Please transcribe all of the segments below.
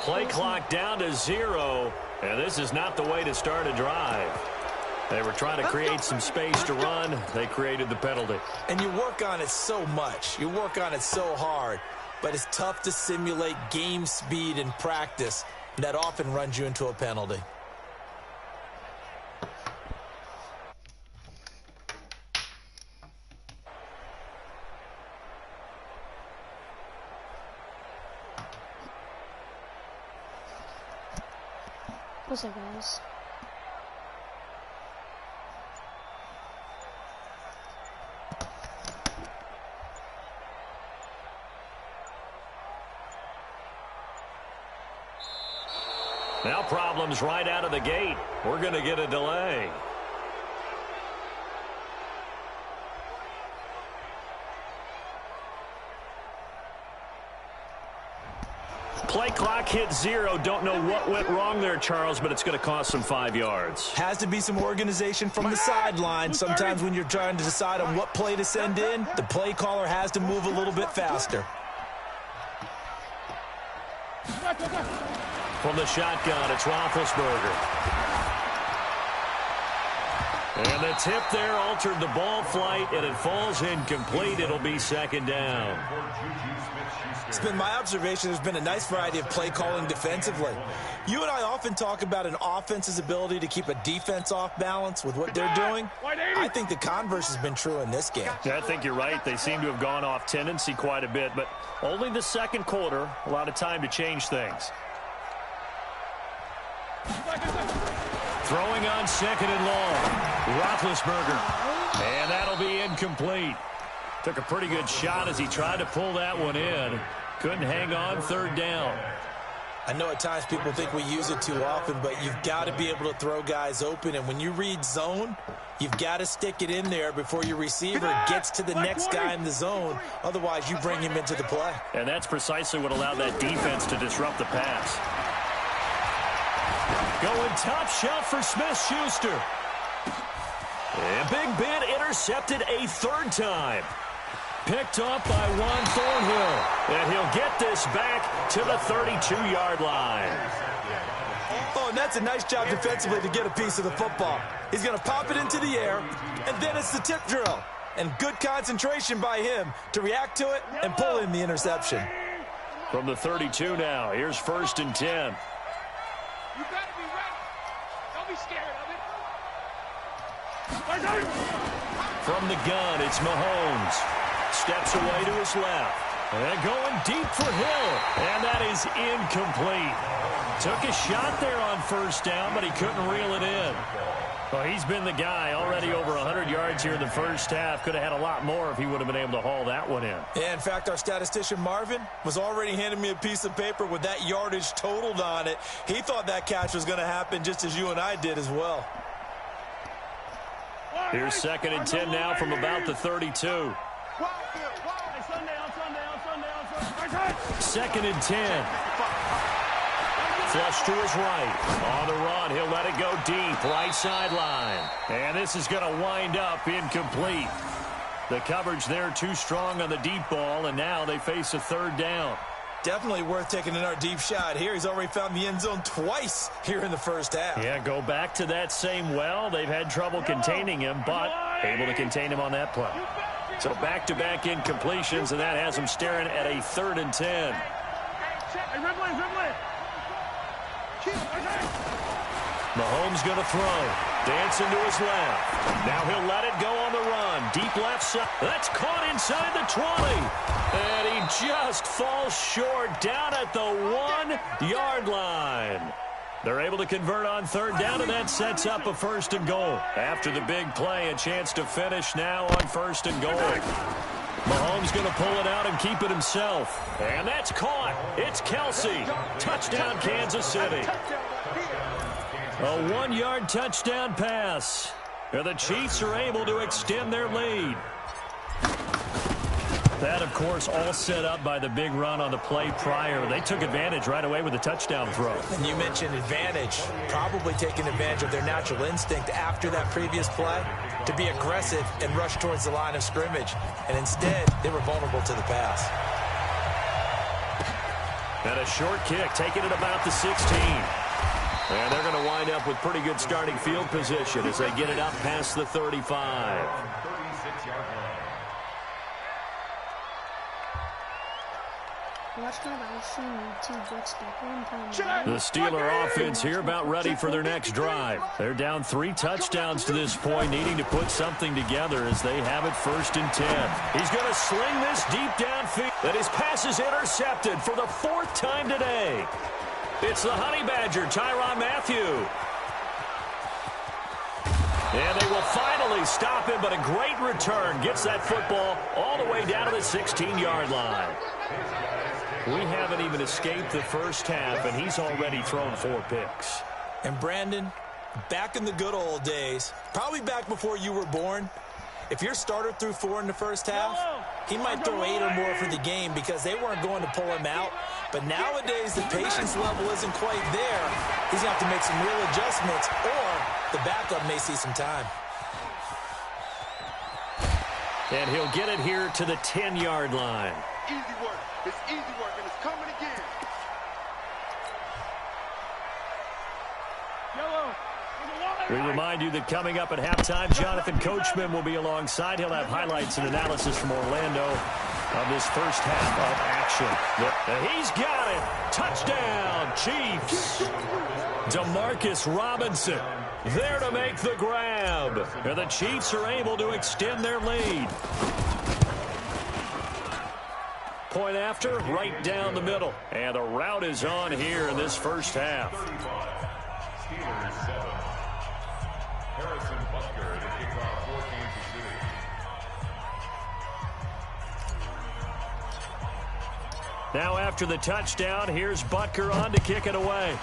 Play clock down to 0, and this is not the way to start a drive. They were trying to create some space to run. They created the penalty. And you work on it so much. You work on it so hard. But it's tough to simulate game speed in practice. And that often runs you into a penalty. What's up, guys? Now problems right out of the gate. We're going to get a delay. Play clock hit 0. Don't know what went wrong there, Charles, but it's going to cost them 5 yards. Has to be some organization from the sideline. Sometimes when you're trying to decide on what play to send in, the play caller has to move a little bit faster. From the shotgun, it's Roethlisberger. And the tip there altered the ball flight, and it falls incomplete. It'll be second down. It's been my observation there's been a nice variety of play calling defensively. You and I often talk about an offense's ability to keep a defense off balance with what they're doing. I think the converse has been true in this game. Yeah, I think you're right. They seem to have gone off tendency quite a bit, but only the second quarter, a lot of time to change things. Throwing on second and long. Roethlisberger. And that'll be incomplete. Took a pretty good shot as he tried to pull that one in. Couldn't hang on, third down. I know at times people think we use it too often, but you've got to be able to throw guys open. And when you read zone, you've got to stick it in there before your receiver gets to the next guy in the zone. Otherwise, you bring him into the play. And that's precisely what allowed that defense to disrupt the pass. Going top shelf for Smith-Schuster. And Big Ben intercepted a third time. Picked off by Juan Thornhill. And he'll get this back to the 32-yard line. Oh, and that's a nice job defensively to get a piece of the football. He's going to pop it into the air, and then it's the tip drill. And good concentration by him to react to it and pull in the interception. From the 32 now, here's 1st and 10. You got to be ready. Don't be scared of it. From the gun, it's Mahomes. Steps away to his left. And going deep for Hill. And that is incomplete. Took a shot there on first down, but he couldn't reel it in. Well, he's been the guy already over 100 yards here in the first half. Could have had a lot more if he would have been able to haul that one in. Yeah, in fact, our statistician Marvin was already handing me a piece of paper with that yardage totaled on it. He thought that catch was going to happen just as you and I did as well. Here's 2nd and 10 now from about the 32. 2nd and 10. Flush to his right. On the run, he'll let it go deep, right sideline. And this is going to wind up incomplete. The coverage there too strong on the deep ball, and now they face a third down. Definitely worth taking in our deep shot here. He's already found the end zone twice here in the first half. Yeah, go back to that same well. They've had trouble containing him, but able to contain him on that play. So back-to-back incompletions, and that has them staring at a 3rd and 10. Mahomes going to throw. Dancing to his left. Now he'll let it go on the run. Deep left side. That's caught inside the 20. And he just falls short down at the 1-yard line. They're able to convert on third down, and that sets up a 1st and goal. After the big play, a chance to finish now on 1st and goal. Mahomes going to pull it out and keep it himself. And that's caught. It's Kelsey. Touchdown, Kansas City. A 1-yard touchdown pass. And the Chiefs are able to extend their lead. That, of course, all set up by the big run on the play prior. They took advantage right away with a touchdown throw. And you mentioned advantage. Probably taking advantage of their natural instinct after that previous play to be aggressive and rush towards the line of scrimmage. And instead, they were vulnerable to the pass. And a short kick, taking it about the 16. And they're going to wind up with pretty good starting field position as they get it up past the 35. The Steeler offense here about ready for their next drive. They're down 3 touchdowns to this point, needing to put something together as they have it 1st and 10. He's going to sling this deep downfield. And his pass is intercepted for the 4th time today. It's the Honey Badger, Tyrann Mathieu. And they will finally stop him, but a great return gets that football all the way down to the 16-yard line. We haven't even escaped the first half, and he's already thrown 4 picks. And Brandon, back in the good old days, probably back before you were born, if your starter threw 4 in the first half, he might throw 8 or more for the game because they weren't going to pull him out. But nowadays, the patience level isn't quite there. He's going to have to make some real adjustments, or the backup may see some time. And he'll get it here to the 10-yard line. Easy work. It's easy work, and it's coming again. Yellow. We remind you that coming up at halftime, Jonathan Coachman will be alongside. He'll have highlights and analysis from Orlando of this first half of action. He's got it. Touchdown, Chiefs. Demarcus Robinson there to make the grab. And the Chiefs are able to extend their lead. Point after, right down the middle. And the route is on here in this first half. Now after the touchdown, here's Butker on to kick it away.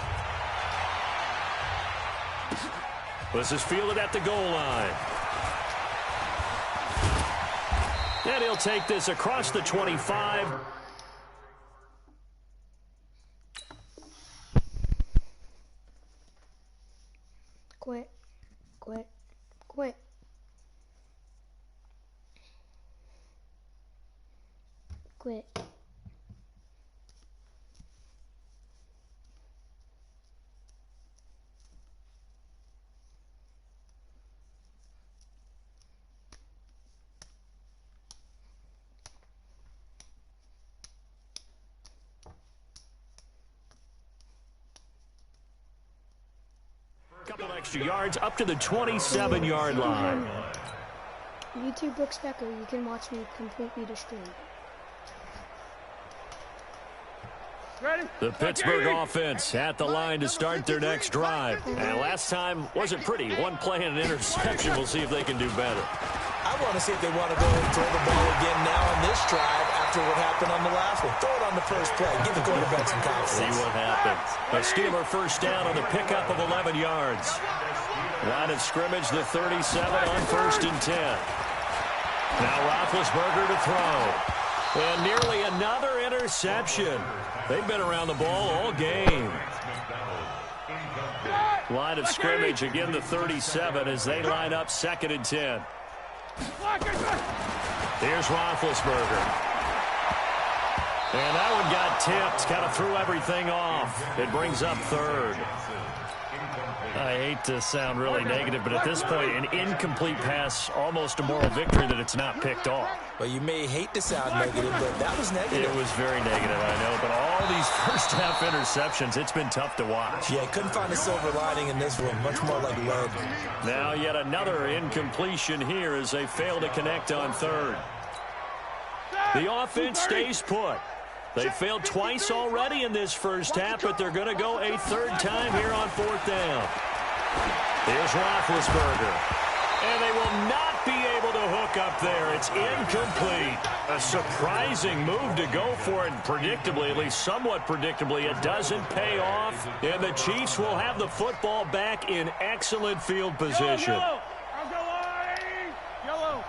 This is fielded at the goal line. And he'll take this across the 25. Quit. Quit. Quit. Quit. Couple extra yards up to the 27-yard line. YouTube Brooks Becker, you can watch me completely destroyed. Ready? The Pittsburgh offense at the line to start their next drive. And last time wasn't pretty. One play and an interception. We'll see if they can do better. I want to see if they want to go and throw the ball again now on this drive after what happened on the last one. Throw it on the first play. Give the quarterback some confidence. See what happens. A Steeler first down on the pickup of 11 yards. Line of scrimmage, the 37 on 1st and 10. Now Roethlisberger to throw. And nearly another interception. They've been around the ball all game. Line of scrimmage, again the 37 as they line up 2nd and 10. Here's Roethlisberger. And that one got tipped, kind of threw everything off. It brings up 3rd. I hate to sound really negative, but at this point, an incomplete pass, almost a moral victory that it's not picked off. Well, you may hate to sound negative, but that was negative. It was very negative, I know, but all these first half interceptions, it's been tough to watch. Yeah, couldn't find a silver lining in this one, much more like lead. Now yet another incompletion here as they fail to connect on 3rd. The offense stays put. They failed twice already in this first half, but they're going to go a 3rd time here on 4th down. Here's Roethlisberger. And they will not be able to hook up there. It's incomplete. A surprising move to go for it, and predictably, at least somewhat predictably, it doesn't pay off. And the Chiefs will have the football back in excellent field position. Yellow. Yellow.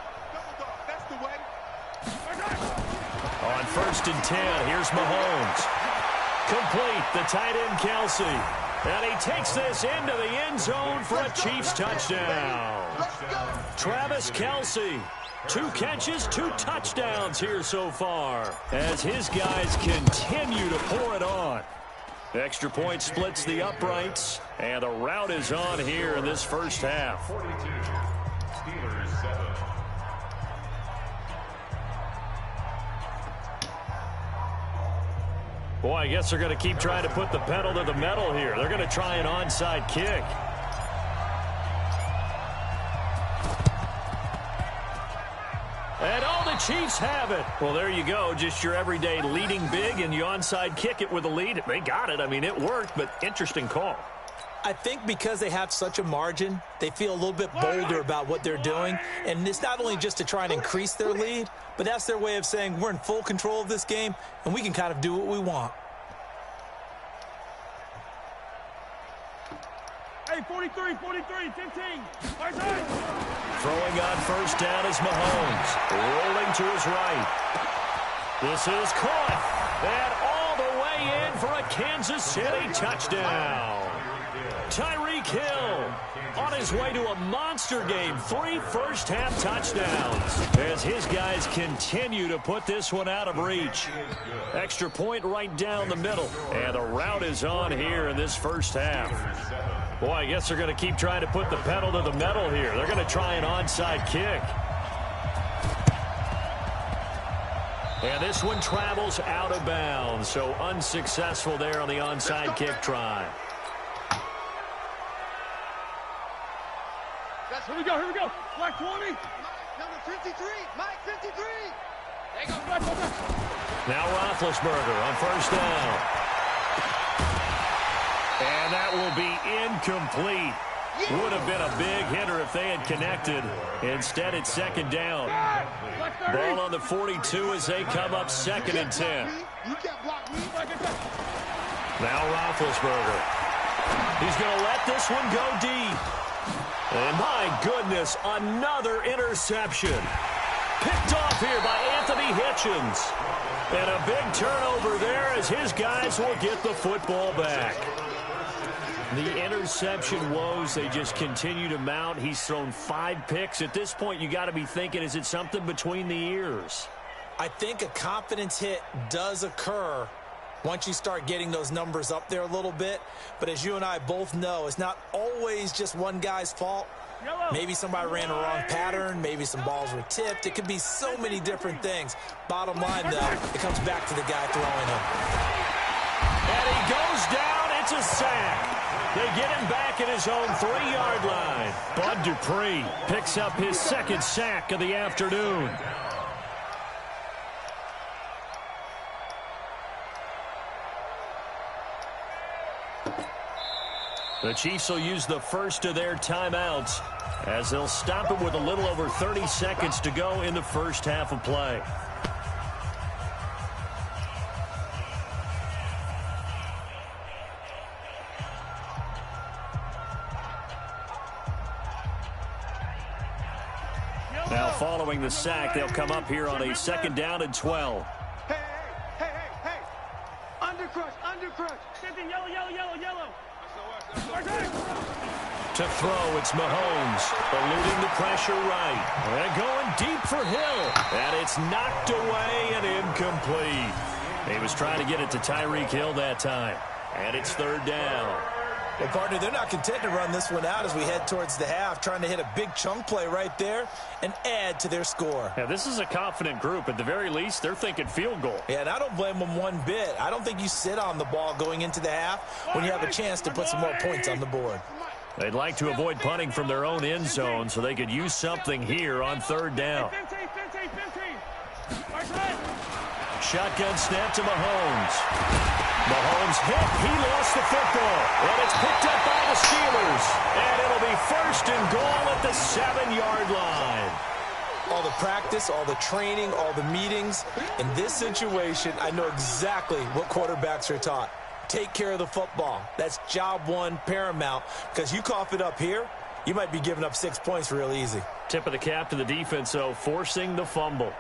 That's the way. On 1st and 10, here's Mahomes. Complete, the tight end Kelsey. And he takes this into the end zone for a Chiefs touchdown. Travis Kelsey 2 catches, 2 touchdowns here so far as his guys continue to pour it on. Extra point splits the uprights, and the route is on here in this first half. 42, Steelers 7. Boy, I guess they're going to keep trying to put the pedal to the metal here. They're going to try an onside kick. And all the Chiefs have it. Well, there you go. Just your everyday leading big, and you onside kick it with a lead. They got it. I mean, it worked, but interesting call. I think because they have such a margin, they feel a little bit bolder about what they're doing. And it's not only just to try and increase their lead, but that's their way of saying we're in full control of this game, and we can kind of do what we want. Hey, 43, 15. Right side. Throwing on first down is Mahomes. Rolling to his right. This is caught. And all the way in for a Kansas City touchdown. Tyreek Hill on his way to a monster game. 3 first-half touchdowns as his guys continue to put this one out of reach. Extra point right down the middle. And the route is on here in this first half. Boy, I guess they're going to keep trying to put the pedal to the metal here. They're going to try an onside kick. And this one travels out of bounds, so unsuccessful there on the onside kick try. Yes, here we go. Black 20. Number 53, Mike 53. There you go, Black. Now Roethlisberger on first down. And that will be incomplete. Would have been a big hitter if they had connected. Instead, it's second down. Ball on the 42 as they come up 2nd and 10. Now Roethlisberger. He's going to let this one go deep. And my goodness, another interception. Picked off here by Anthony Hitchens. And a big turnover there as his guys will get the football back. The interception woes, they just continue to mount. He's thrown 5 picks. At this point, you got to be thinking, is it something between the ears? I think a confidence hit does occur once you start getting those numbers up there a little bit. But as you and I both know, it's not always just one guy's fault. Maybe somebody ran a wrong pattern. Maybe some balls were tipped. It could be so many different things. Bottom line, though, it comes back to the guy throwing him. And he goes down. It's a sack. They get him back at his own 3-yard line. Bud Dupree picks up his 2nd sack of the afternoon. The Chiefs will use the first of their timeouts as they'll stop it with a little over 30 seconds to go in the first half of play. Now following the sack, they'll come up here on a 2nd down and 12. Hey. Undercrush. Something yellow. To throw, it's Mahomes, eluding the pressure right. And going deep for Hill. And it's knocked away and incomplete. He was trying to get it to Tyreek Hill that time. And it's 3rd down. Well, partner, they're not content to run this one out as we head towards the half, trying to hit a big chunk play right there and add to their score. Yeah, this is a confident group. At the very least, they're thinking field goal. Yeah, and I don't blame them one bit. I don't think you sit on the ball going into the half when you have a chance to put some more points on the board. They'd like to avoid punting from their own end zone so they could use something here on 3rd down. 15. Shotgun snap to Mahomes. Mahomes hit. He lost the football. And it's picked up by the Steelers. And it'll be 1st and goal at the 7-yard line. All the practice, all the training, all the meetings. In this situation, I know exactly what quarterbacks are taught. Take care of the football. That's job 1 paramount. Because you cough it up here, you might be giving up 6 points real easy. Tip of the cap to the defense, though, forcing the fumble.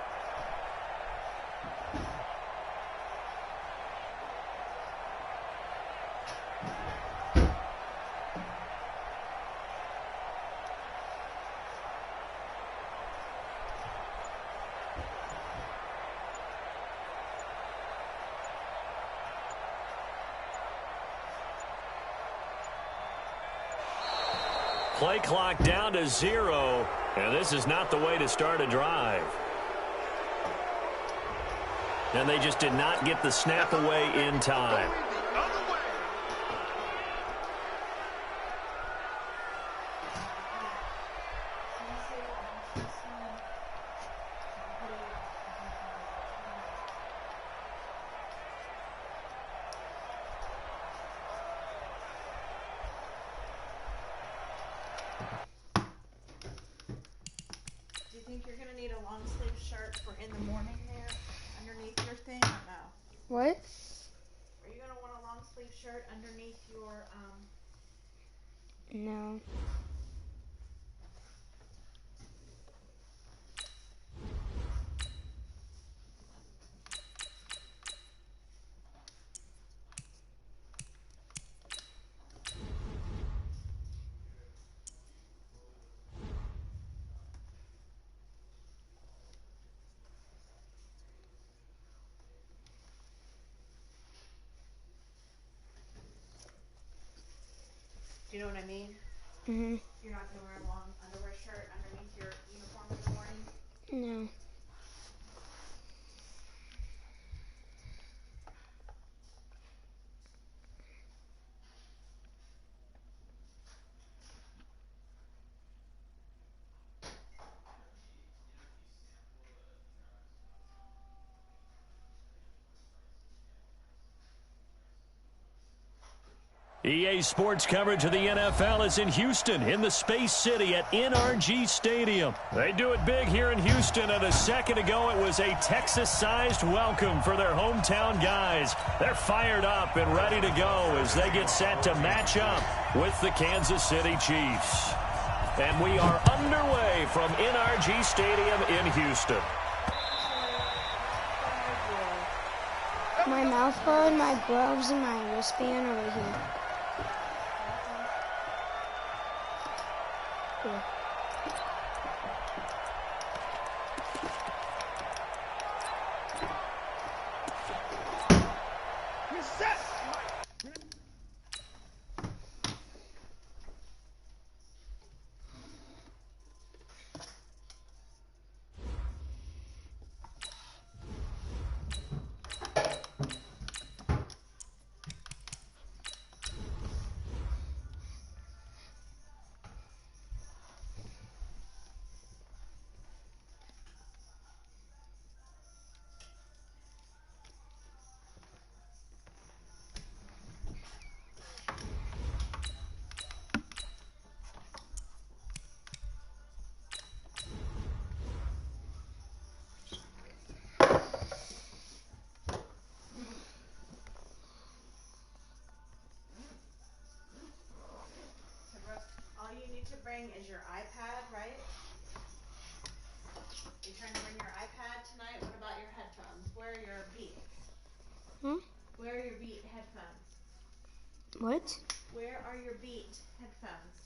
Play clock down to 0, and this is not the way to start a drive. And they just did not get the snap away in time. What? Are you going to want a long sleeve shirt underneath your, No. Do you know what I mean? Mm-hmm. You're not going to wear a long underwear shirt underneath your uniform in the morning? No. EA Sports coverage of the NFL is in Houston, in the Space City at NRG Stadium. They do it big here in Houston, and a second ago it was a Texas-sized welcome for their hometown guys. They're fired up and ready to go as they get set to match up with the Kansas City Chiefs. And we are underway from NRG Stadium in Houston. My mouth guard, my gloves, and my wristband are right here. Cool. Is your iPad, right? You're trying to bring your iPad tonight? What about your headphones? Where are your Beats? Where are your Beat headphones? What? Where are your Beat headphones?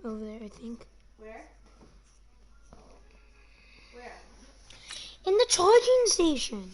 Over there, I think. Where? Where? In the charging station.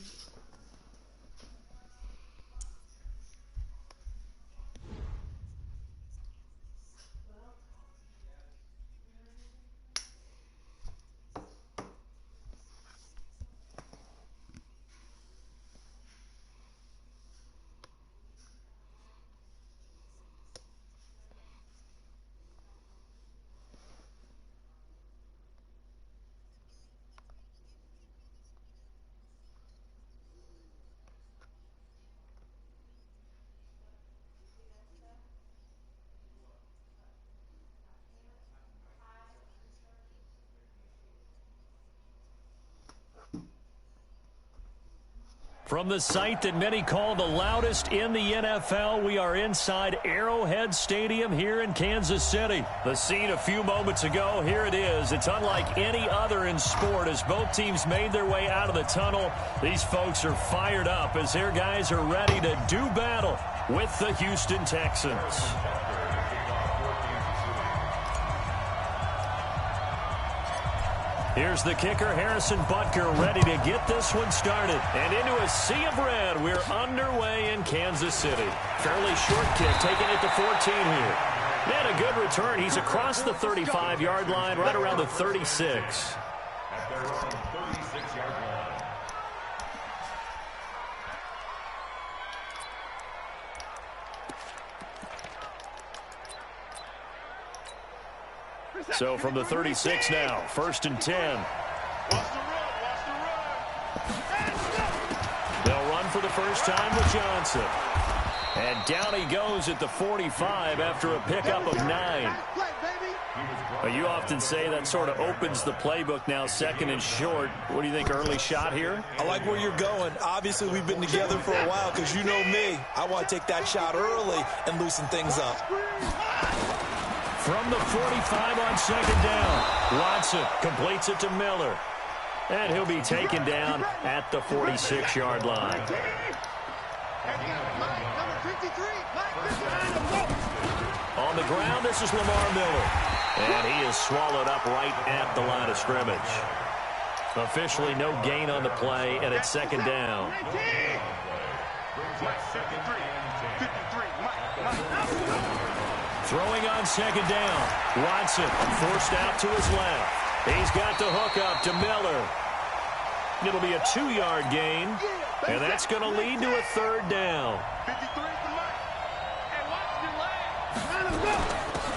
From the site that many call the loudest in the NFL, we are inside Arrowhead Stadium here in Kansas City. The scene a few moments ago, here it is. It's unlike any other in sport as both teams made their way out of the tunnel. These folks are fired up as their guys are ready to do battle with the Houston Texans. Here's the kicker, Harrison Butker, ready to get this one started. And into a sea of red, we're underway in Kansas City. Fairly short kick, taking it to 14 here. And And a good return. He's across the 35-yard line, right around the 36. At their own 36-yard line. So from the 36 now, 1st and 10. They'll run for the first time with Johnson. And down he goes at the 45 after a pickup of 9. You often say that sort of opens the playbook now, 2nd and short. What do you think, early shot here? I like where you're going. Obviously, we've been together for a while because you know me. I want to take that shot early and loosen things up. From the 45 on 2nd down, Watson completes it to Miller. And he'll be taken down at the 46-yard line. On the ground, this is Lamar Miller. And he is swallowed up right at the line of scrimmage. Officially no gain on the play, and it's 2nd down. Throwing on 2nd down. Watson forced out to his left. He's got the hook up to Miller. It'll be a 2-yard gain, and that's going to lead to a 3rd down.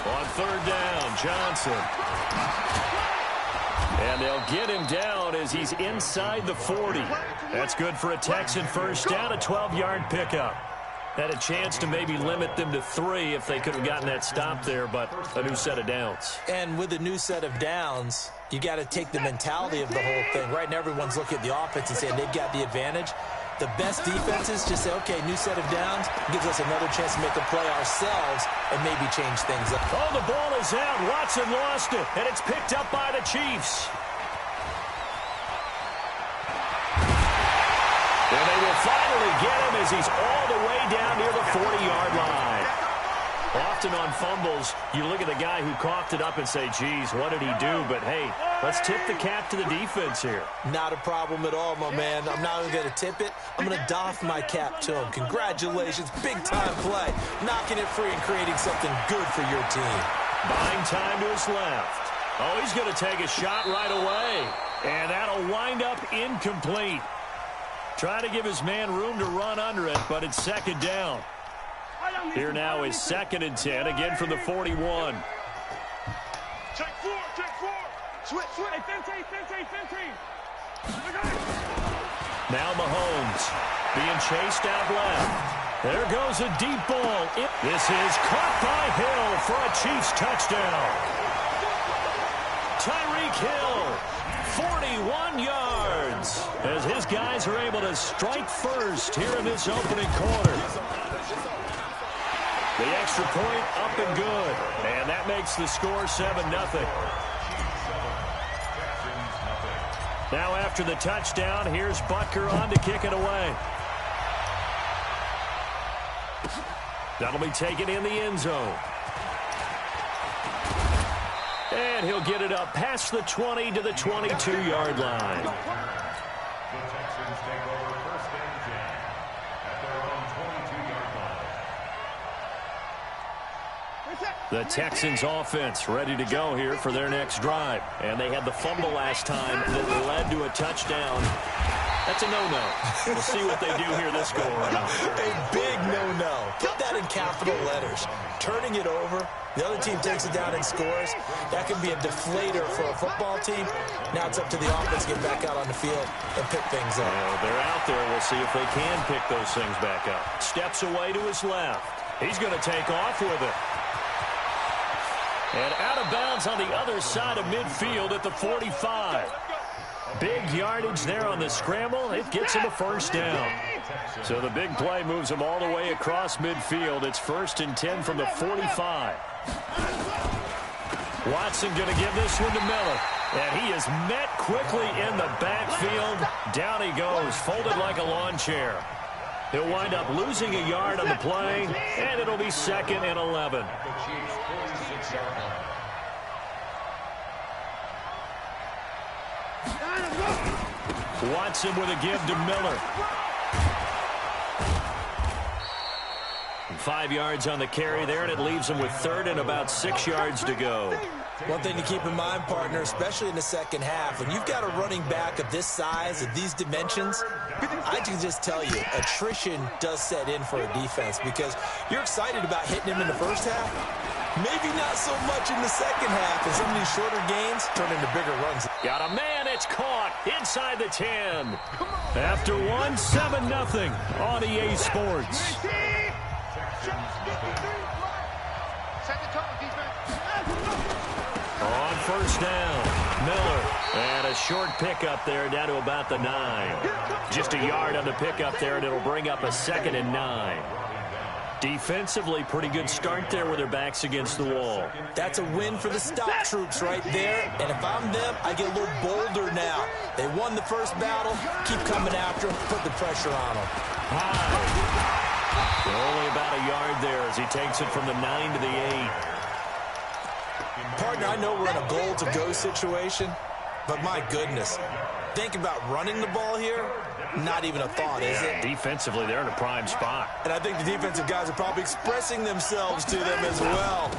On 3rd down, Johnson. And they'll get him down as he's inside the 40. That's good for a Texan first down, a 12-yard pickup. Had a chance to maybe limit them to 3 if they could have gotten that stop there, but a new set of downs. And with a new set of downs, you got to take the mentality of the whole thing. Right now, everyone's looking at the offense and saying they've got the advantage. The best defenses just say, okay, new set of downs, gives us another chance to make a play ourselves and maybe change things up. Oh, the ball is out. Watson lost it, and it's picked up by the Chiefs. And they will finally get him as he's all the way down near the 40-yard line. Often on fumbles, you look at the guy who coughed it up and say, geez, what did he do? But, hey, let's tip the cap to the defense here. Not a problem at all, my man. I'm not even going to tip it. I'm going to doff my cap to him. Congratulations. Big-time play. Knocking it free and creating something good for your team. Buying time to his left. Oh, he's going to take a shot right away. And that'll wind up incomplete. Trying to give his man room to run under it, but it's 2nd down. Here now is 2nd and 10, again from the 41. Check 4. Switch. Now Mahomes being chased out left. There goes a deep ball. This is caught by Hill for a Chiefs touchdown. Tyreek Hill, 41 yards, as his guys are able to strike first here in this opening quarter. The extra point up and good, and that makes the score 7-0. Now after the touchdown, here's Butker on to kick it away. That'll be taken in the end zone. And he'll get it up past the 20 to the 22-yard line. The Texans take over 1st and 10 at their own 22-yard line. The Texans offense ready to go here for their next drive. And they had the fumble last time that led to a touchdown. That's a no-no. We'll see what they do here this go around. A big no-no. Put that in capital letters. Turning it over, the other team takes it down and scores. That can be a deflator for a football team. Now it's up to the offense to get back out on the field and pick things up. They're out there. We'll see if they can pick those things back up. Steps away to his left. He's going to take off with it. And out of bounds on the other side of midfield at the 45. Big yardage there on the scramble. It gets him a first down. So the big play moves him all the way across midfield. It's 1st and 10 from the 45. Watson going to give this one to Miller. And he is met quickly in the backfield. Down he goes, folded like a lawn chair. He'll wind up losing a yard on the play, and it'll be 2nd and 11. Watson with a give to Miller. 5 yards on the carry there, and it leaves them with third and about 6 yards to go. One thing to keep in mind, partner, especially in the second half, when you've got a running back of this size, of these dimensions, I can just tell you, attrition does set in for a defense because you're excited about hitting him in the first half. Maybe not so much in the second half, and some of these shorter gains turn into bigger runs. Got a man, it's caught inside the 10. After one, 7-0 on EA Sports. On first down, Miller, and a short pickup there down to about the 9. Just a yard on the pickup there, and it'll bring up a 2nd and 9. Defensively, pretty good start there with their backs against the wall. That's a win for the stop troops right there, and if I'm them, I get a little bolder now. They won the first battle, keep coming after them, put the pressure on them. High. Only about a yard there as he takes it from the 9 to the 8. Partner, I know we're in a goal-to-go situation, but my goodness, think about running the ball here. Not even a thought, is it? Defensively, they're in a prime spot. And I think the defensive guys are probably expressing themselves to them as well.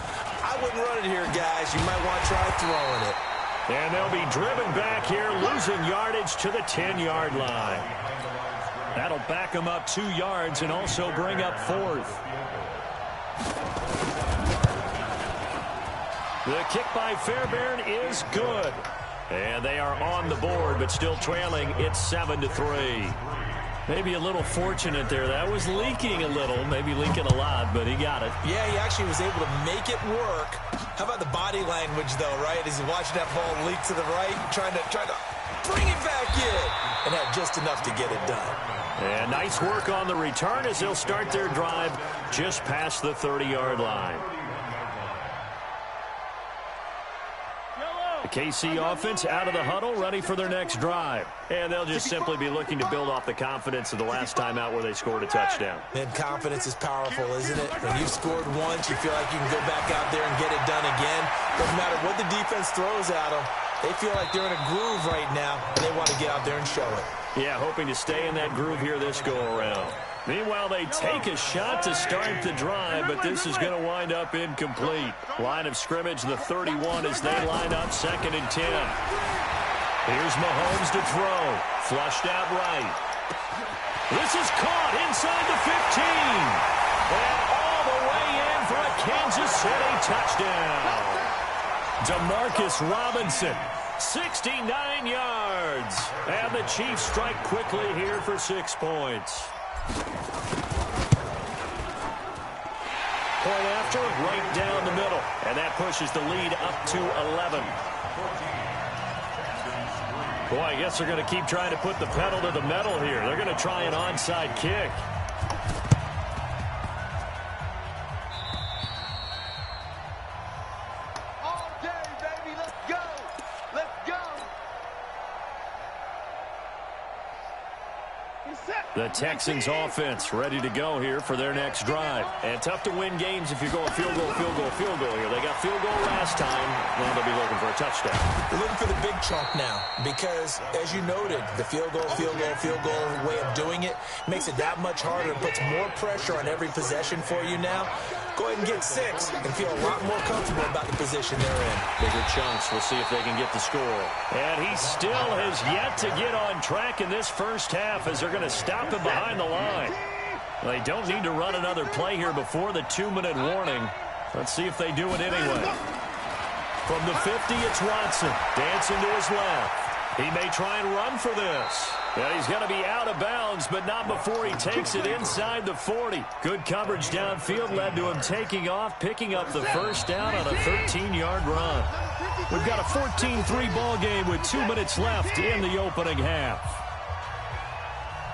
I wouldn't run it here, guys. You might want to try throwing it. And they'll be driven back here, losing yardage to the 10-yard line. That'll back them up 2 yards and also bring up 4th. The kick by Fairbairn is good. And they are on the board, but still trailing. It's 7-3. Maybe a little fortunate there. That was leaking a little, maybe leaking a lot, but he got it. Yeah, he actually was able to make it work. How about the body language, though, right? As he watched that ball leak to the right, trying to bring it back in, and had just enough to get it done. And nice work on the return as they'll start their drive just past the 30-yard line. The KC offense out of the huddle, ready for their next drive. And they'll just simply be looking to build off the confidence of the last time out where they scored a touchdown. And confidence is powerful, isn't it? When you've scored once, you feel like you can go back out there and get it done again. Doesn't matter what the defense throws at them. They feel like they're in a groove right now, and they want to get out there and show it. Yeah, hoping to stay in that groove here this go-around. Meanwhile, they take a shot to start the drive, but this is going to wind up incomplete. Line of scrimmage, the 31, as they line up 2nd and 10. Here's Mahomes to throw. Flushed out right. This is caught inside the 15. And all the way in for a Kansas City touchdown. Demarcus Robinson, 69 yards. And the Chiefs strike quickly here for 6 points. Point after, right down the middle. And that pushes the lead up to 11. Boy, I guess they're going to keep trying to put the pedal to the metal here. They're going to try an onside kick. All day, baby. Let's go. Let's go. The Texans offense ready to go here for their next drive. And tough to win games if you're going field goal, field goal, field goal here. They got field goal last time. Now they'll be looking for a touchdown. They're looking for the big chunk now because, as you noted, the field goal way of doing it makes it that much harder. It puts more pressure on every possession for you now. Go ahead and get 6 and feel a lot more comfortable about the position they're in. Bigger chunks. We'll see if they can get the score. And he still has yet to get on track in this first half as they're going to stop him behind the line. They don't need to run another play here before the 2-minute warning. Let's see if they do it anyway. From the 50, it's Watson. Dancing to his left. He may try and run for this. And he's going to be out of bounds, but not before he takes it inside the 40. Good coverage downfield led to him taking off, picking up the first down on a 13-yard run. We've got a 14-3 ball game with 2 minutes left in the opening half.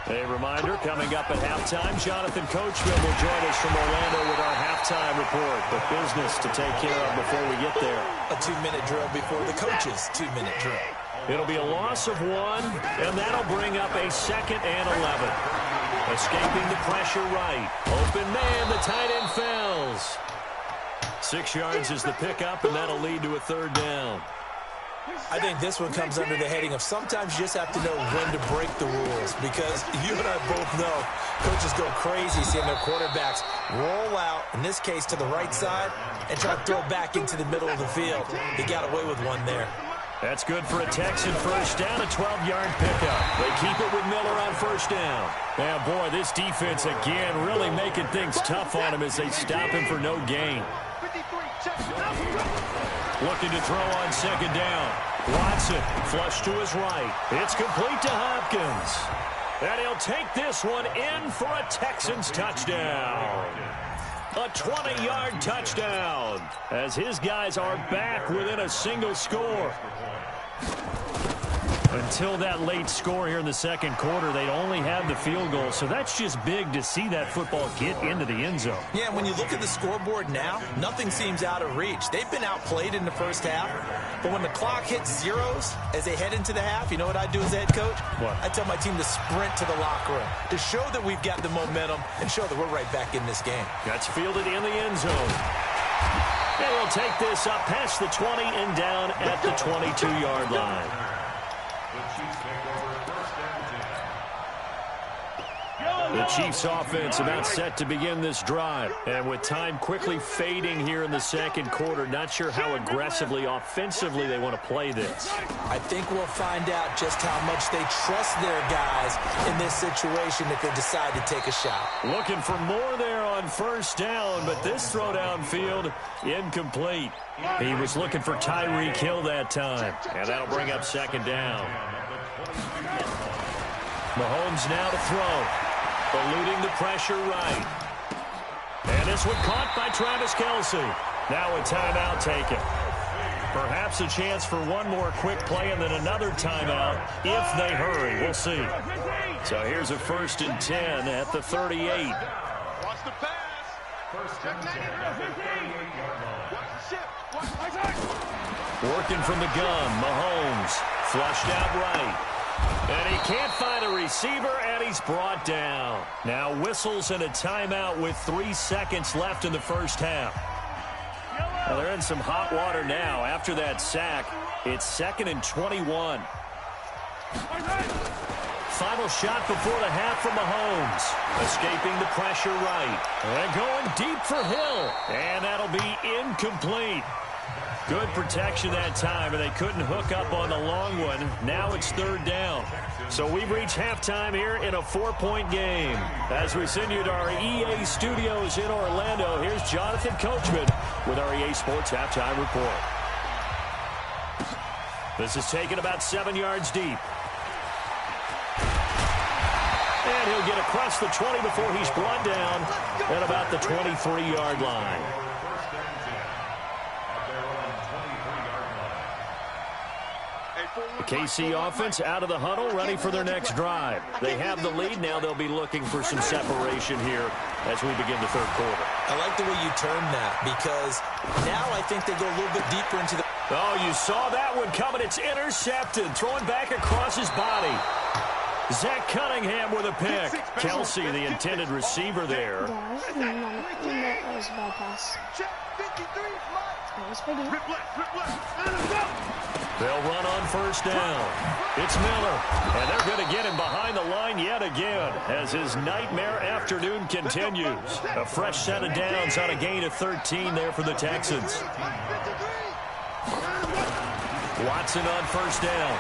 A reminder, coming up at halftime, Jonathan Coachman will join us from Orlando with our halftime report. But business to take care of before we get there. A 2-minute drill before the coach's 2-minute drill. It'll be a loss of 1, and that'll bring up a 2nd and 11. Escaping the pressure right. Open man, the tight end fails. 6 yards is the pickup, and that'll lead to a 3rd down. I think this one comes under the heading of sometimes you just have to know when to break the rules, because you and I both know coaches go crazy seeing their quarterbacks roll out, in this case to the right side, and try to throw back into the middle of the field. He got away with one there. That's good for a Texan first down, a 12-yard pickup. They keep it with Miller on first down. Now, boy, this defense again really making things tough on him as they stop him for no gain. Looking to throw on second down. Watson, flush to his right. It's complete to Hopkins. And he'll take this one in for a Texans touchdown. A 20-yard touchdown as his guys are back within a single score. Until that late score here in the second quarter, they'd only had the field goal, so that's just big to see that football get into the end zone. Yeah, when you look at the scoreboard now, nothing seems out of reach. They've been outplayed in the first half, but when the clock hits zeros as they head into the half, you know what I do as a head coach? What? I tell my team to sprint to the locker room to show that we've got the momentum and show that we're right back in this game. That's fielded in the end zone. And he'll take this up past the 20 and down at the 22-yard line. The Chiefs offense about set to begin this drive. And with time quickly fading here in the second quarter, not sure how aggressively, offensively they want to play this. I think we'll find out just how much they trust their guys in this situation if they decide to take a shot. Looking for more there on first down, but this throw downfield incomplete. He was looking for Tyreek Hill that time. And that'll bring up second down. Mahomes now to throw. Eluding the pressure right. And this one caught by Travis Kelce. Now a timeout taken. Perhaps a chance for one more quick play and then another timeout if they hurry. We'll see. So here's a 1st and 10 at the 38. Watch the pass. First and 10 at the 38-yard line. Watch the shift. Working from the gun, Mahomes flushed out right. And he can't find a receiver, and he's brought down. Now whistles and a timeout with 3 seconds left in the first half. Well, they're in some hot water now. After that sack, it's 2nd and 21. Final shot before the half from Mahomes. Escaping the pressure right. And going deep for Hill. And that'll be incomplete. Good protection that time, and they couldn't hook up on the long one. Now it's 3rd down. So we've reached halftime here in a 4-point game. As we send you to our EA studios in Orlando, here's Jonathan Coachman with our EA Sports Halftime Report. This is taken about 7 yards deep. And he'll get across the 20 before he's brought down at about the 23-yard line. The KC offense out of the huddle, ready for their next drive. They have the lead. Now they'll be looking for some separation here as we begin the third quarter. I like the way you turned that, because now I think they go a little bit deeper into the... Oh, you saw that one coming. It's intercepted. Throwing back across his body. Zach Cunningham with a pick. Kelce, the intended receiver there. That was a bad pass. That was pretty. They'll run on first down. It's Miller, and they're going to get him behind the line yet again as his nightmare afternoon continues. A fresh set of downs on a gain of 13 there for the Texans. Watson on first down.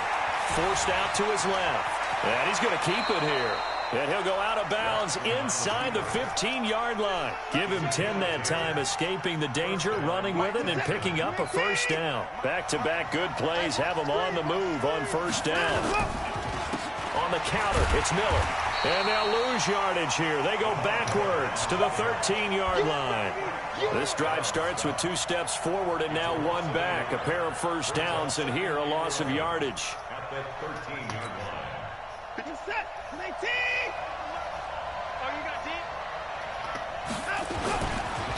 Forced out to his left. And he's going to keep it here. And he'll go out of bounds inside the 15-yard line. Give him 10 that time, escaping the danger, running with it, and picking up a first down. Back-to-back good plays have him on the move on first down. On the counter, it's Miller. And they'll lose yardage here. They go backwards to the 13-yard line. This drive starts with 2 steps forward and now 1 back. A pair of first downs, and here a loss of yardage. At that 13-yard line.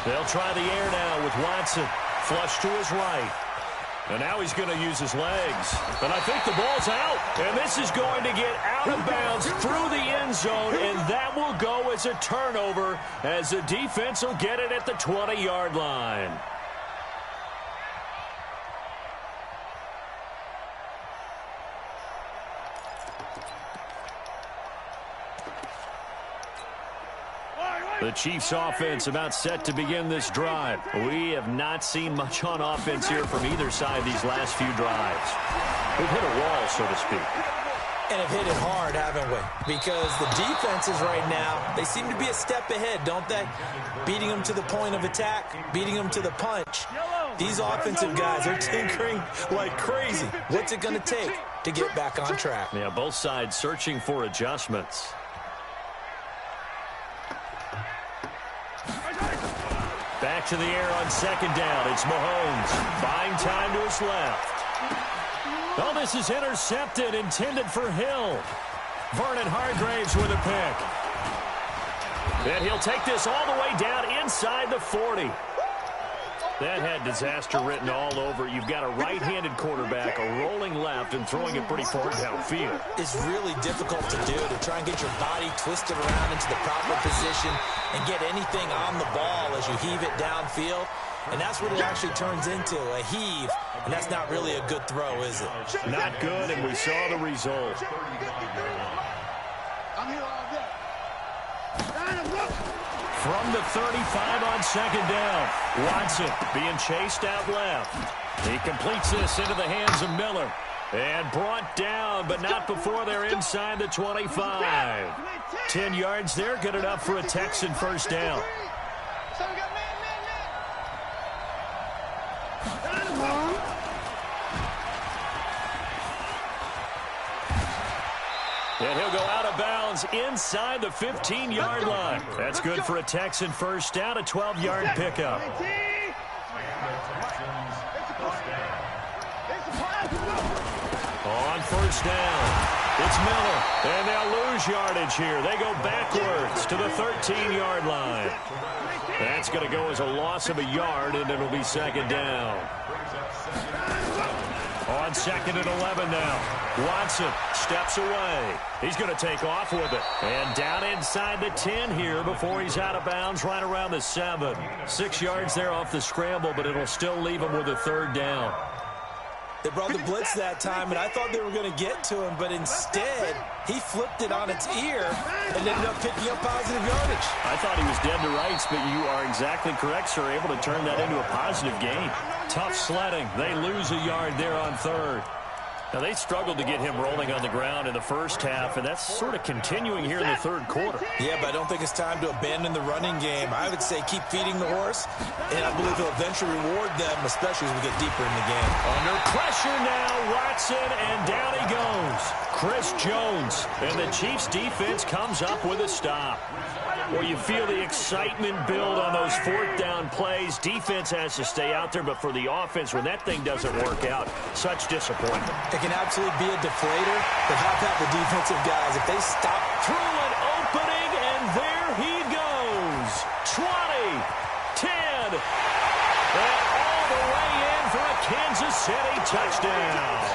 They'll try the air now with Watson. Flush to his right. And now he's going to use his legs. And I think the ball's out. And this is going to get out of bounds through the end zone. And that will go as a turnover as the defense will get it at the 20-yard line. The Chiefs offense about set to begin this drive. We have not seen much on offense here from either side these last few drives. We've hit a wall, so to speak. And have hit it hard, haven't we? Because the defenses right now, they seem to be a step ahead, don't they? Beating them to the point of attack, beating them to the punch. These offensive guys are tinkering like crazy. What's it going to take to get back on track? Yeah, both sides searching for adjustments. Back to the air on second down. It's Mahomes. Buying time to his left. Oh, this is intercepted, intended for Hill. Vernon Hargreaves with a pick. And he'll take this all the way down inside the 40. That had disaster written all over. You've got a right-handed quarterback, a rolling left, and throwing it pretty far downfield. It's really difficult to do, to try and get your body twisted around into the proper position and get anything on the ball as you heave it downfield. And that's what it actually turns into, a heave. And that's not really a good throw, is it? Not good, and we saw the result. I'm here all day. From the 35 on second down, Watson being chased out left. He completes this into the hands of Miller. And brought down, but not before they're inside the 25. 10 yards there, good enough for a Texan first down. And he'll go out of bounds inside the 15-yard line. That's good for a Texan first down, a 12-yard pickup. On first down, it's Miller. And they'll lose yardage here. They go backwards to the 13-yard line. That's going to go as a loss of a yard, and it'll be second down. On second and 11 now. Watson steps away. He's going to take off with it. And down inside the 10 here before he's out of bounds right around the 7. 6 yards there off the scramble, but it'll still leave him with a third down. They brought the blitz that time, and I thought they were going to get to him, but instead, he flipped it on its ear and ended up picking up positive yardage. I thought he was dead to rights, but you are exactly correct, sir, able to turn that into a positive gain. Tough sledding. They lose a yard there on third. Now, they struggled to get him rolling on the ground in the first half, and that's sort of continuing here in the third quarter. Yeah, but I don't think it's time to abandon the running game. I would say keep feeding the horse, and I believe he'll eventually reward them, especially as we get deeper in the game. Under pressure now, Watson, and down he goes. Chris Jones, and the Chiefs' defense comes up with a stop. Well, you feel the excitement build on those fourth down plays. Defense has to stay out there, but for the offense, when that thing doesn't work out, such disappointment. It can absolutely be a deflator, but how about the defensive guys? If they stop through an opening, and there he goes. 20, 10, and all the way in for a Kansas City touchdown.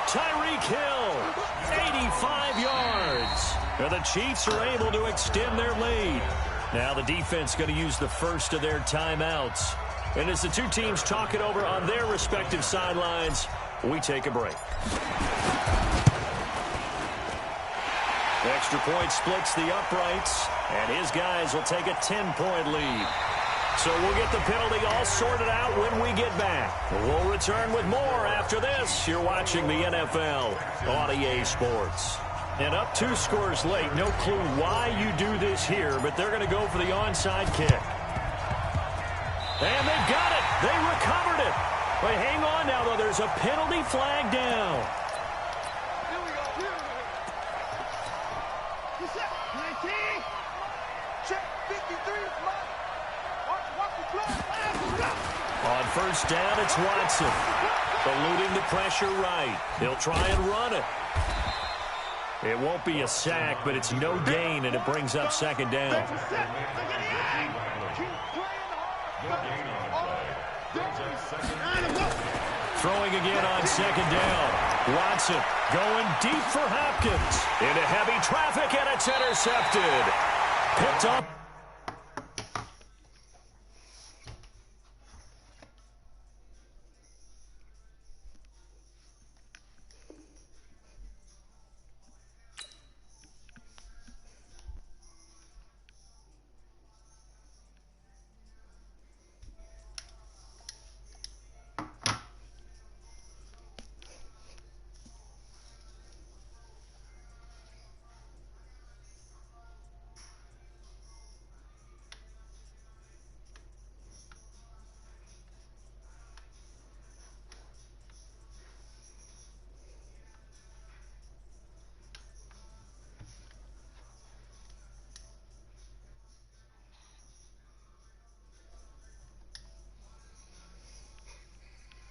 Tyreek Hill, 85 yards. Now the Chiefs are able to extend their lead. Now the defense going to use the first of their timeouts. And as the two teams talk it over on their respective sidelines, we take a break. Extra point splits the uprights, and his guys will take a 10-point lead. So we'll get the penalty all sorted out when we get back. We'll return with more after this. You're watching the NFL on EA Sports. And up 2 scores late. No clue why you do this here, but they're going to go for the onside kick. And they've got it. They recovered it. But hang on now, though. There's a penalty flag down. Here we go. Here we go. 19. Check 53. Watch the play. On first down, it's Watson. Eluding the pressure right. He'll try and run it. It won't be a sack, but it's no gain, and it brings up second down. Throwing again on second down. Watson going deep for Hopkins. Into heavy traffic, and it's intercepted. Picked up